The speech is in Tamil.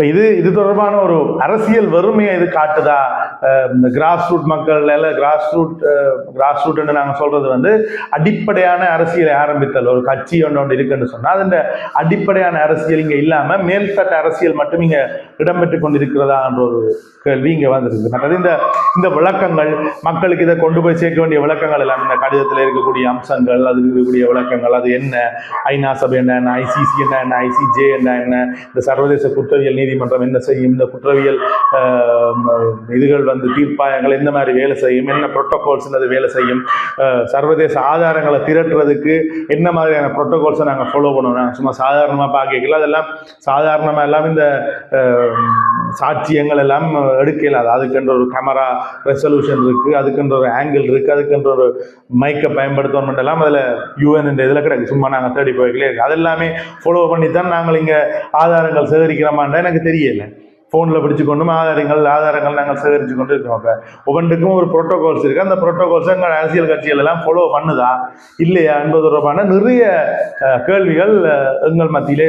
இது தொடர்பான ஒரு அரசியல் வறுமையை இது காட்டுதா? இந்த கிராஸ் ரூட் மக்கள் கிராஸ் ரூட் நாங்கள் சொல்றது அடிப்படையான அரசியலை ஆரம்பித்தல். ஒரு கட்சி ஒன்று இருக்குன்னு சொன்னால் அது அடிப்படையான அரசியல் இங்கே இல்லாமல் மேல்தட்ட அரசியல் மட்டும் இங்கே இடம்பெற்று கொண்டிருக்கிறதா என்ற ஒரு கேள்வி இங்கே வந்துருக்கு. மற்றது இந்த விளக்கங்கள் மக்களுக்கு இதை கொண்டு போய் சேர்க்க வேண்டிய விளக்கங்கள் எல்லாம் இந்த கடிதத்தில் இருக்கக்கூடிய அம்சங்கள், அது இருக்கக்கூடிய விளக்கங்கள், அது என்ன, ஐநா சபை என்ன, ICC என்ன, ICJ என்ன, இந்த சர்வதேச குற்றவியல் நீதிமன்றம் என்ன செய்யும், இந்த குற்றவியல் இதுகள் தீர்ப்பாயங்கள் எந்த மாதிரி வேலை செய்யும், என்ன புரோட்டோகால்ஸ் அது வேலை செய்யும், சர்வதேச ஆதாரங்களை திரட்டுறதுக்கு என்ன மாதிரியான புரோட்டோகால்ஸை நாங்கள் ஃபாலோ பண்ணுவோம். நாங்கள் சும்மா சாதாரணமாக பார்க்கல, அதெல்லாம் சாதாரணமாக எல்லாம் இந்த சாட்சியங்கள் எல்லாம் எடுக்கல. அதுக்கென்ற ஒரு கேமரா ரெசல்யூஷன் இருக்குது, அதுக்கென்ற ஒரு ஆங்கிள் இருக்குது, அதுக்கென்ற ஒரு மைக்கை பயன்படுத்தணும் எல்லாம் அதில் UN இதில் கிடையாது. சும்மா நாங்கள் தேடி போய்க்கலே இருக்குது. அதெல்லாமே ஃபாலோ பண்ணி தான் நாங்கள் இங்கே ஆதாரங்கள் சேகரிக்கிறோமான்னு எனக்கு தெரியலை. ஃபோனில் பிடிச்சு கொண்டும் ஆதாரங்கள் நாங்கள் சேகரித்து கொண்டு இருக்கோம். அப்போ ஒவ்வொன்றுக்கும் ஒரு புரோட்டோகால்ஸ் இருக்குது. அந்த புரோட்டோகால்ஸை எங்கள் அரசியல் கட்சிகள் எல்லாம் ஃபாலோ பண்ணுதா இல்லையா என்பது தொடர்பான நிறைய கேள்விகள் எங்கள் மத்தியிலே